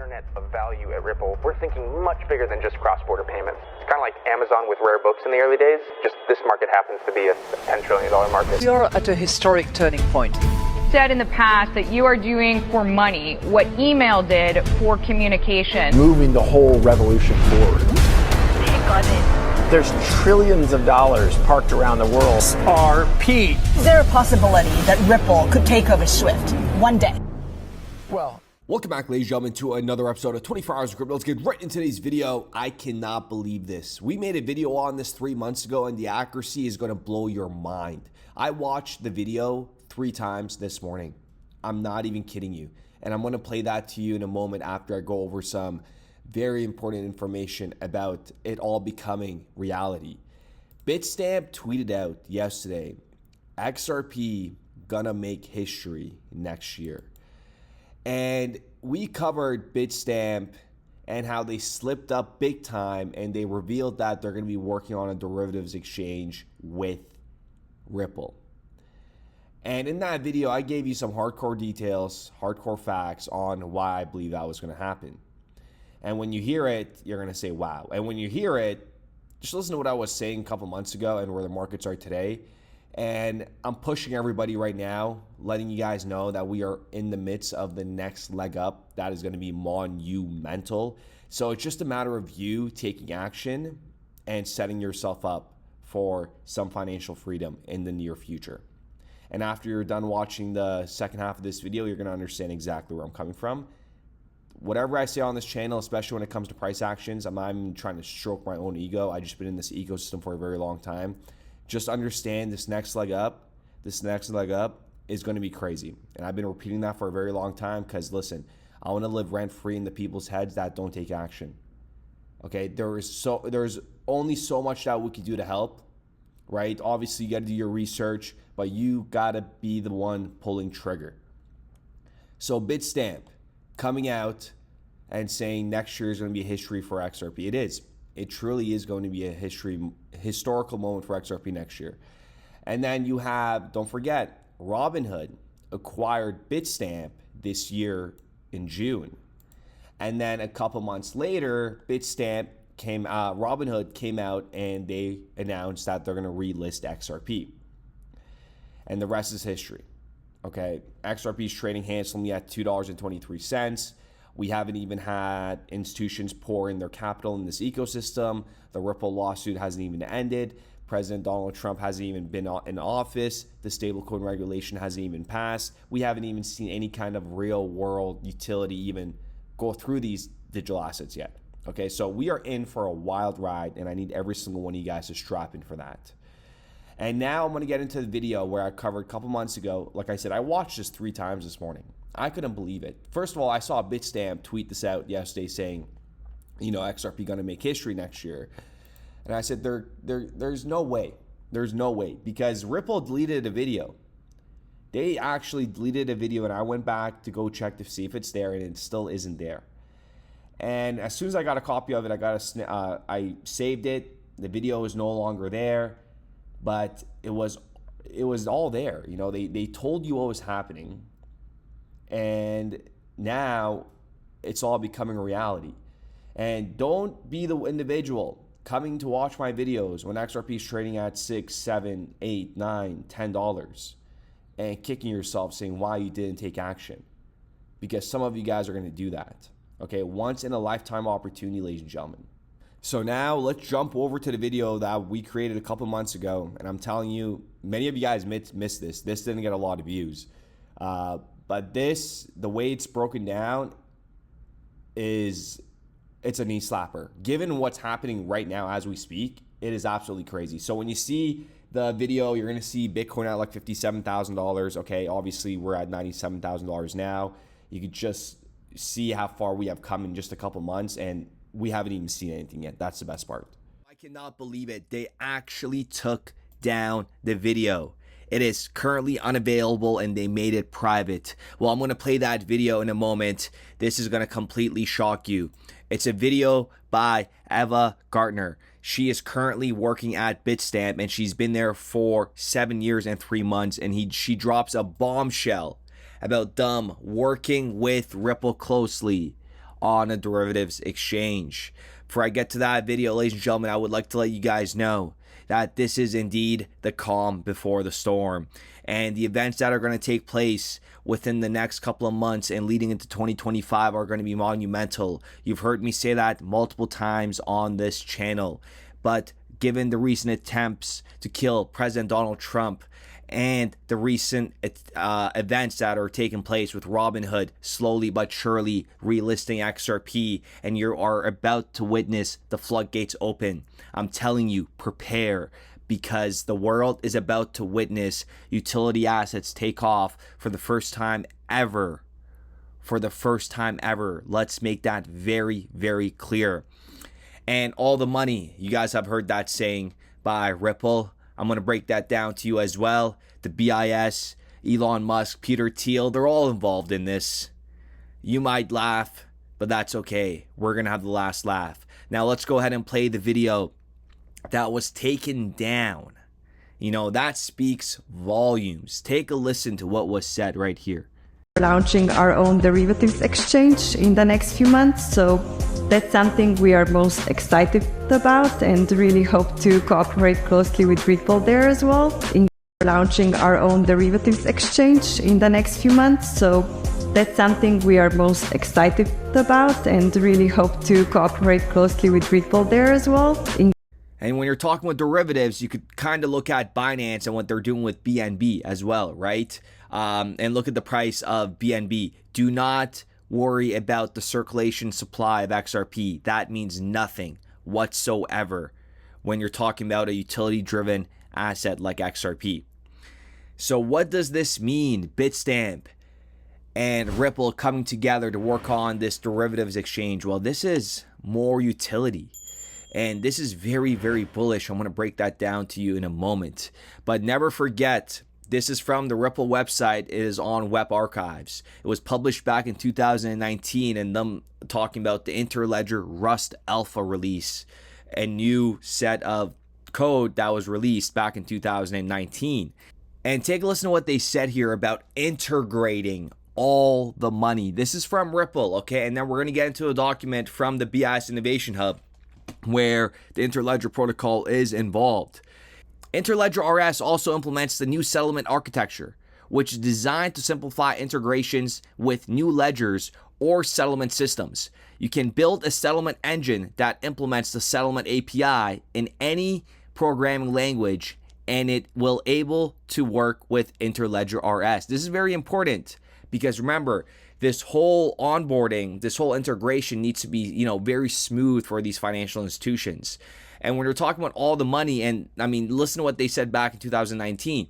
internet of value at Ripple, we're thinking much bigger than just cross-border payments. It's kind of like Amazon with rare books in the early days, just this market happens to be a $10 trillion market. We are at a historic turning point. Said in the past that you are doing for money what email did for communication. Moving the whole revolution forward. Take on it. There's trillions of dollars parked around the world. XRP. Is there a possibility that Ripple could take over Swift one day? Well, welcome back, ladies and gentlemen, to another episode of 24 Hours of Crypto. Let's get right into today's video. I cannot believe this. We made a video on this 3 months ago, and the accuracy is going to blow your mind. I watched the video 3 times this morning. I'm not even kidding you. And I'm going to play that to you in a moment after I go over some very important information about it all becoming reality. Bitstamp tweeted out yesterday, XRP gonna make history next year. And we covered Bitstamp and how they slipped up big time, and they revealed that they're going to be working on a derivatives exchange with Ripple. And in that video, I gave you some hardcore details, hardcore facts on why I believe that was going to happen. And when you hear it, you're going to say, wow. And when you hear it, just listen to what I was saying a couple months ago and where the markets are today. And I'm pushing everybody right now, letting you guys know that we are in the midst of the next leg up. That is going to be monumental. So it's just a matter of you taking action and setting yourself up for some financial freedom in the near future. And after you're done watching the second half of this video, you're going to understand exactly where I'm coming from. Whatever I say on this channel, especially when it comes to price actions, I'm not even trying to stroke my own ego. I've just been in this ecosystem for a very long time. Just understand this next leg up is going to be crazy. And I've been repeating that for a very long time because, listen, I want to live rent-free in the people's heads that don't take action. Okay, there's only so much that we can do to help, right? Obviously, you got to do your research, but you got to be the one pulling trigger. So Bitstamp coming out and saying next year is going to be a history for XRP. It is. It truly is going to be a historical moment for XRP next year. And then you have, don't forget, Robinhood acquired Bitstamp this year in June. And then a couple months later, Robinhood came out and they announced that they're going to relist XRP. And the rest is history. Okay, XRP is trading handsomely at $2.23. We haven't even had institutions pour in their capital in this ecosystem. The Ripple lawsuit hasn't even ended. President Donald Trump hasn't even been in office. The stablecoin regulation hasn't even passed. We haven't even seen any kind of real world utility even go through these digital assets yet. Okay, so we are in for a wild ride, and I need every single one of you guys to strap in for that. And now I'm going to get into the video where I covered a couple months ago. Like I said, I watched this 3 times this morning. I couldn't believe it. First of all, I saw Bitstamp tweet this out yesterday saying, XRP going to make history next year. And I said, there's no way. There's no way. Because Ripple deleted a video. They actually deleted a video, and I went back to go check to see if it's there, and it still isn't there. And as soon as I got a copy of it, I saved it. The video is no longer there. But it was all there. They told you what was happening, and now it's all becoming a reality. And don't be the individual coming to watch my videos when XRP is trading at $6, $7, $8, $9, $10 and kicking yourself saying why you didn't take action. Because some of you guys are going to do that. Okay, once in a lifetime opportunity, ladies and gentlemen. So now let's jump over to the video that we created a couple months ago. And I'm telling you, many of you guys missed this. This didn't get a lot of views. But the way it's broken down it's a knee slapper. Given what's happening right now as we speak, it is absolutely crazy. So when you see the video, you're going to see Bitcoin at like $57,000. Okay, obviously we're at $97,000 now. You could just see how far we have come in just a couple months, and we haven't even seen anything yet. That's the best part. I cannot believe it. They actually took down the video. It is currently unavailable and they made it private. Well, I'm going to play that video in a moment. This is going to completely shock you. It's a video by Eva Gartner. She is currently working at Bitstamp and she's been there for 7 years and 3 months, and she drops a bombshell about them working with Ripple closely on a derivatives exchange. Before I get to that video, ladies and gentlemen, I would like to let you guys know that this is indeed the calm before the storm. And the events that are going to take place within the next couple of months and leading into 2025 are going to be monumental. You've heard me say that multiple times on this channel. But given the recent attempts to kill President Donald Trump and the recent events that are taking place with Robinhood slowly but surely relisting XRP, and you are about to witness the floodgates open, I'm telling you, prepare, because the world is about to witness utility assets take off for the first time ever. For the first time ever. Let's make that very, very clear. And all the money, you guys have heard that saying by Ripple. I'm going to break that down to you as well. The BIS, Elon Musk, Peter Thiel, they're all involved in this. You might laugh, but that's okay. We're going to have the last laugh. Now let's go ahead and play the video that was taken down. You know, that speaks volumes. Take a listen to what was said right here. We're launching our own derivatives exchange in the next few months, so that's something we are most excited about and really hope to cooperate closely with Ripple there as well. We're launching our own derivatives exchange in the next few months, so that's something we are most excited about and really hope to cooperate closely with Ripple there as well. And when you're talking with derivatives, you could kind of look at Binance and what they're doing with BNB as well, right? And look at the price of BNB. Do not worry about the circulation supply of XRP. That means nothing whatsoever when you're talking about a utility-driven asset like XRP. So what does this mean? Bitstamp and Ripple coming together to work on this derivatives exchange. Well, this is more utility. And this is very, very bullish. I'm going to break that down to you in a moment. But never forget, this is from the Ripple website. It is on Web Archives. It was published back in 2019, and them talking about the Interledger Rust Alpha release, a new set of code that was released back in 2019. And take a listen to what they said here about integrating all the money. This is from Ripple, okay? And then we're going to get into a document from the BIS Innovation Hub where the Interledger protocol is involved. Interledger RS also implements the new settlement architecture, which is designed to simplify integrations with new ledgers or settlement systems. You can build a settlement engine that implements the settlement API in any programming language, and it will able to work with Interledger RS. This is very important because remember, this whole onboarding, this whole integration needs to be, very smooth for these financial institutions. And when we're talking about all the money, and I mean, listen to what they said back in 2019,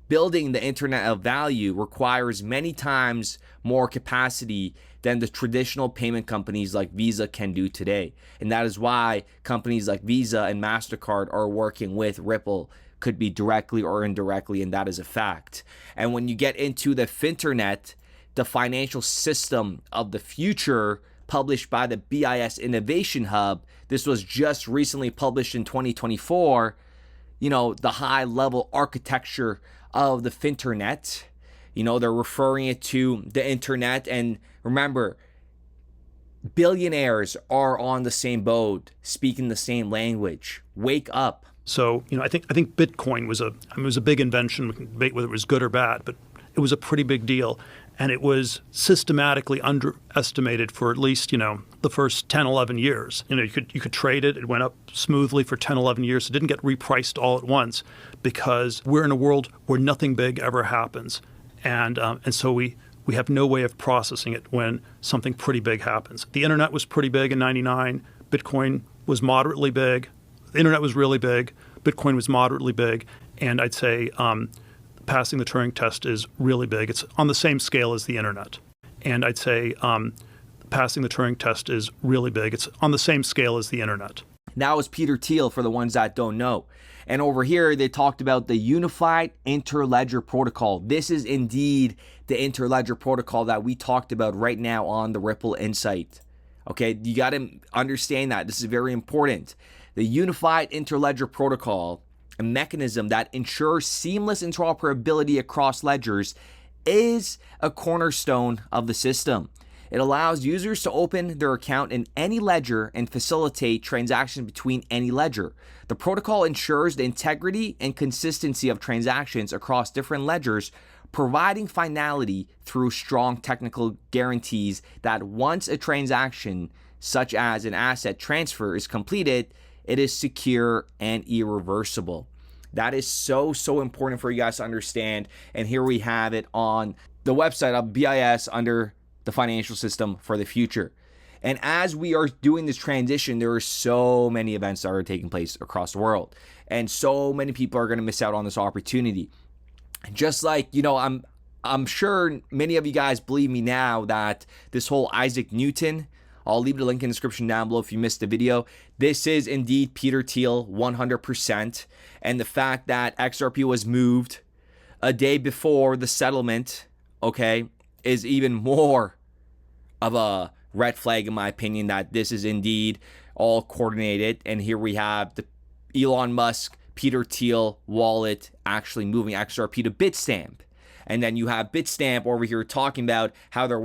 building the internet of value requires many times more capacity than the traditional payment companies like Visa can do today. And that is why companies like Visa and MasterCard are working with Ripple, could be directly or indirectly, and that is a fact. And when you get into the Finternet, the financial system of the future, published by the BIS Innovation Hub, this was just recently published in 2024, the high level architecture of the Finternet. They're referring it to the internet. And remember, billionaires are on the same boat, speaking the same language. Wake up. So, I think Bitcoin was a big invention, whether it was good or bad, but it was a pretty big deal. And it was systematically underestimated for at least, the first 10, 11 years. You could trade it. It went up smoothly for 10, 11 years. It didn't get repriced all at once because we're in a world where nothing big ever happens. And so we have no way of processing it when something pretty big happens. The internet was pretty big in 99. Bitcoin was moderately big. The internet was really big. Bitcoin was moderately big. And I'd say passing the Turing test is really big. It's on the same scale as the internet. And I'd say passing the Turing test is really big. It's on the same scale as the internet. That was Peter Thiel for the ones that don't know. And over here, they talked about the Unified Interledger Protocol. This is indeed the Interledger Protocol that we talked about right now on the Ripple Insight. Okay, you got to understand that. This is very important. The Unified Interledger Protocol, a mechanism that ensures seamless interoperability across ledgers, is a cornerstone of the system. It allows users to open their account in any ledger and facilitate transactions between any ledger. The protocol ensures the integrity and consistency of transactions across different ledgers, providing finality through strong technical guarantees that once a transaction, such as an asset transfer, is completed, it is secure and irreversible. That is so important for you guys to understand. And here we have it on the website of BIS under the financial system for the future. And as we are doing this transition, there are so many events that are taking place across the world. And so many people are going to miss out on this opportunity. Just like, I'm sure many of you guys believe me now that this whole Isaac Newton, I'll leave the link in the description down below if you missed the video. This is indeed Peter Thiel 100%. And the fact that XRP was moved a day before the settlement, okay, is even more of a red flag in my opinion that this is indeed all coordinated. And here we have the Elon Musk, Peter Thiel wallet actually moving XRP to Bitstamp. And then you have Bitstamp over here talking about how they're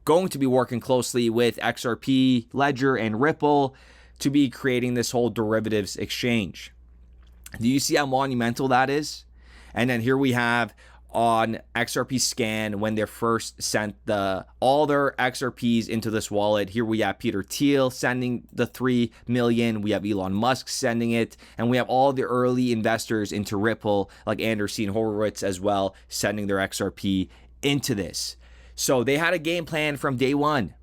going to be working closely with XRP, Ledger, and Ripple to be creating this whole derivatives exchange. Do you see how monumental that is? And then here we have on XRP Scan when they first sent all their XRPs into this wallet. Here we have Peter Thiel sending the 3 million. We have Elon Musk sending it. And we have all the early investors into Ripple, like Andreessen Horowitz as well, sending their XRP into this. So they had a game plan from day one.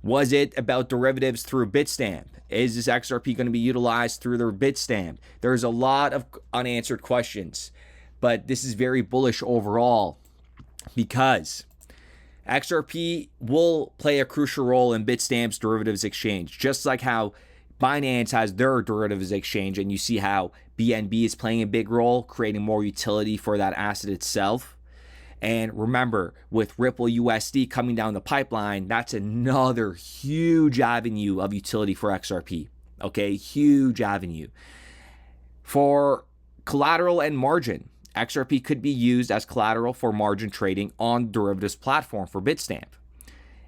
Was it about derivatives through Bitstamp? Is this XRP going to be utilized through their Bitstamp? There's a lot of unanswered questions, but this is very bullish overall because XRP will play a crucial role in Bitstamp's derivatives exchange, just like how Binance has their derivatives exchange, and you see how BNB is playing a big role, creating more utility for that asset itself. And remember, with Ripple USD coming down the pipeline, that's another huge avenue of utility for XRP. Okay, huge avenue. For collateral and margin, XRP could be used as collateral for margin trading on derivatives platform for Bitstamp.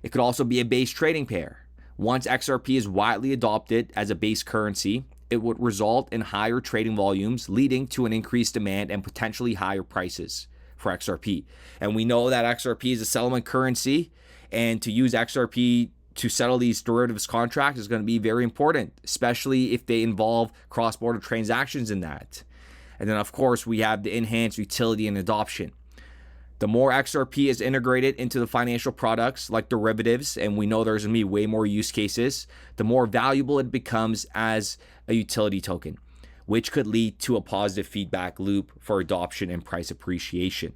It could also be a base trading pair. Once XRP is widely adopted as a base currency, it would result in higher trading volumes, leading to an increased demand and potentially higher prices for XRP. And we know that XRP is a settlement currency, and to use XRP to settle these derivatives contracts is going to be very important, especially if they involve cross-border transactions in that. And then, of course, we have the enhanced utility and adoption. The more XRP is integrated into the financial products like derivatives, and we know there's going to be way more use cases, the more valuable it becomes as a utility token, which could lead to a positive feedback loop for adoption and price appreciation.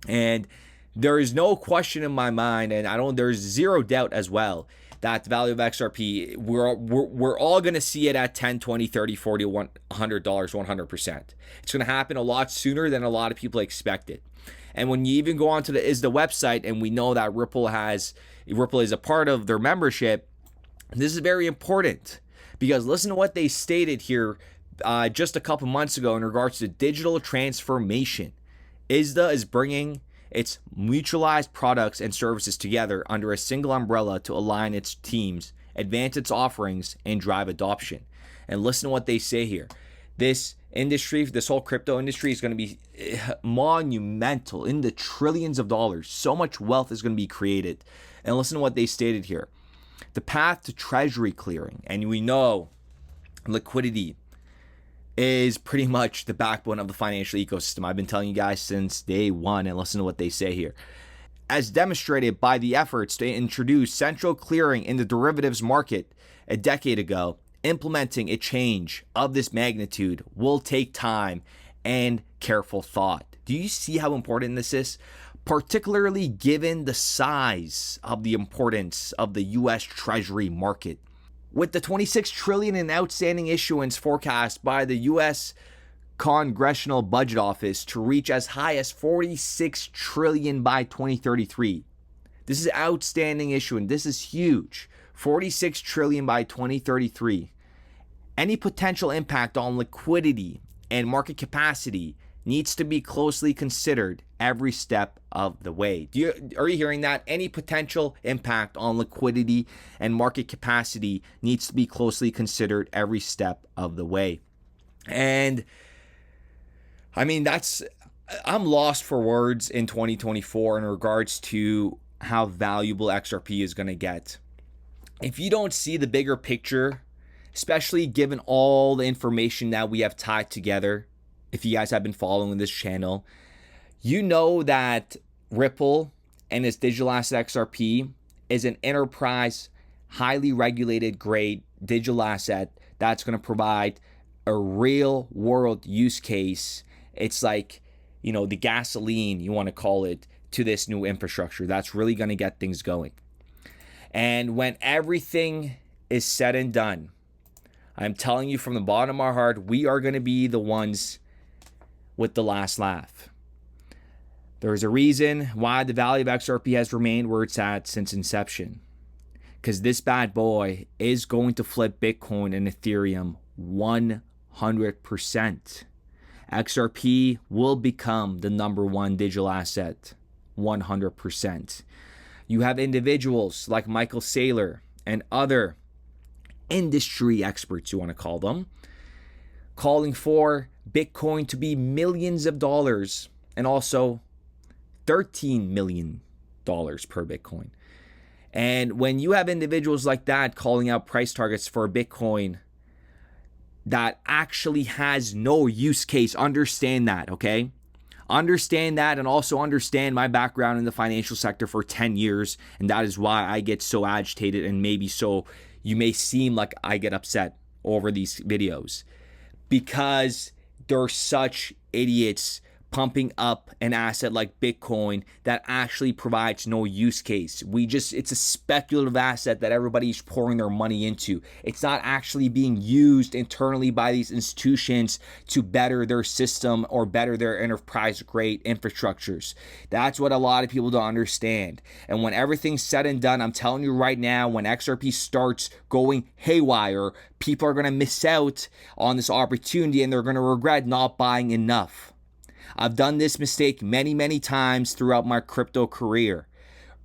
And there is no question in my mind, and there's zero doubt as well, that the value of XRP, we're all going to see it at 10, 20, 30, 40, $100, 100%. It's going to happen a lot sooner than a lot of people expected. And when you even go onto the website, and we know that Ripple is a part of their membership, this is very important because listen to what they stated here just a couple months ago in regards to digital transformation. ISDA is bringing its mutualized products and services together under a single umbrella to align its teams, advance its offerings, and drive adoption. And listen to what they say here. This industry, this whole crypto industry is going to be monumental in the trillions of dollars. So much wealth is going to be created. And listen to what they stated here. The path to treasury clearing, and we know liquidity is pretty much the backbone of the financial ecosystem. I've been telling you guys since day one, and listen to what they say here. As demonstrated by the efforts to introduce central clearing in the derivatives market a decade ago, implementing a change of this magnitude will take time and careful thought. Do you see how important this is? Particularly given the size of the importance of the U.S. Treasury market. With the $26 trillion in outstanding issuance forecast by the U.S. Congressional Budget Office to reach as high as $46 trillion by 2033. This is outstanding issuance. This is huge. $46 trillion by 2033. Any potential impact on liquidity and market capacity needs to be closely considered every step of the way. Are you hearing that? Any potential impact on liquidity and market capacity needs to be closely considered every step of the way. And I mean, I'm lost for words in 2024 in regards to how valuable XRP is going to get. If you don't see the bigger picture, especially given all the information that we have tied together, if you guys have been following this channel, you know that Ripple and its digital asset XRP is an enterprise, highly regulated grade digital asset that's going to provide a real world use case. It's like, you know, the gasoline, you want to call it, to this new infrastructure that's really going to get things going. And when everything is said and done, I'm telling you from the bottom of my heart, we are going to be the ones with the last laugh. There's a reason why the value of XRP has remained where it's at since inception. Because this bad boy is going to flip Bitcoin and Ethereum 100%. XRP will become the #1 digital asset 100%. You have individuals like Michael Saylor and other industry experts, you want to call them, calling for Bitcoin to be millions of dollars and also $13 million per Bitcoin. And when you have individuals like that calling out price targets for Bitcoin that actually has no use case, understand that, okay? Understand that, and also understand my background in the financial sector for 10 years, and that is why I get so agitated, and maybe so you may seem like I get upset over these videos, because there are such idiots pumping up an asset like Bitcoin that actually provides no use case. It's a speculative asset that everybody's pouring their money into. It's not actually being used internally by these institutions to better their system or better their enterprise grade infrastructures. That's what a lot of people don't understand. And when everything's said and done, I'm telling you right now, when XRP starts going haywire, people are going to miss out on this opportunity and they're going to regret not buying enough. I've done this mistake many, many times throughout my crypto career.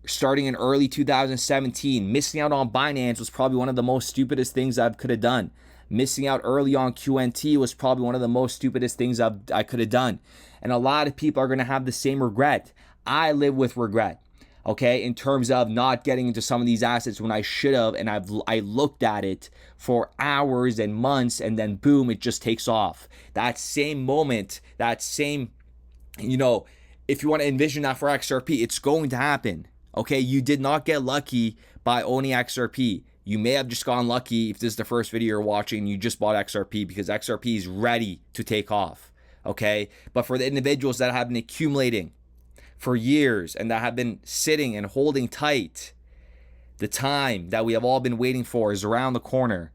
Starting in early 2017, missing out on Binance was probably one of the most stupidest things I could have done. Missing out early on QNT was probably one of the most stupidest things I could have done. And a lot of people are going to have the same regret. I live with regret, okay, in terms of not getting into some of these assets when I should have, and I looked at it for hours and months, and then boom, it just takes off. That same moment, that same, you know, if you want to envision that for XRP, it's going to happen, okay? You did not get lucky by owning XRP. You may have just gotten lucky if this is the first video you're watching and you just bought XRP, because XRP is ready to take off, okay? But for the individuals that have been accumulating for years and that have been sitting and holding tight, the time that we have all been waiting for is around the corner.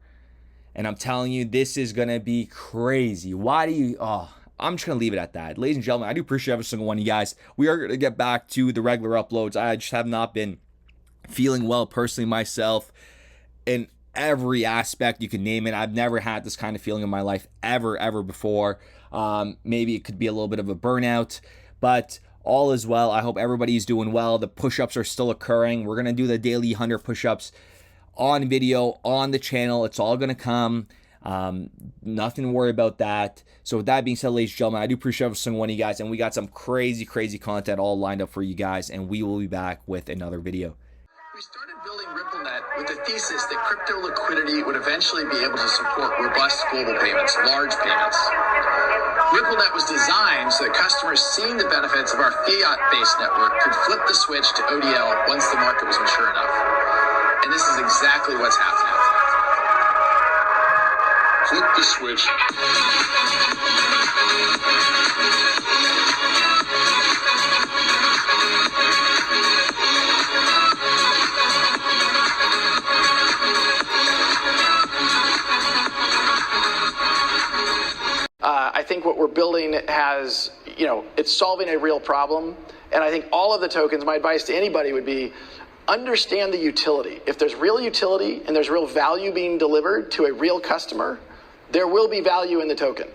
And I'm telling you, this is going to be crazy. I'm just going to leave it at that. Ladies and gentlemen, I do appreciate every single one of you guys. We are going to get back to the regular uploads. I just have not been feeling well personally myself in every aspect you can name it. I've never had this kind of feeling in my life ever before. Maybe it could be a little bit of a burnout, but all is well. I hope everybody's doing well. The push-ups are still occurring. We're going to do the daily 100 push-ups on video on the channel. It's all going to come. Nothing to worry about that. So with that being said, ladies and gentlemen, I do appreciate every single one of you guys, and we got some crazy content all lined up for you guys, and we will be back with another video. We started building RippleNet with the thesis that crypto liquidity would eventually be able to support robust global payments, large payments. RippleNet was designed so that customers seeing the benefits of our fiat-based network could flip the switch to ODL once the market was mature enough. And this is exactly what's happening. Flip the switch. I think what we're building has, it's solving a real problem. And I think all of the tokens, my advice to anybody would be, understand the utility. If there's real utility and there's real value being delivered to a real customer, there will be value in the token.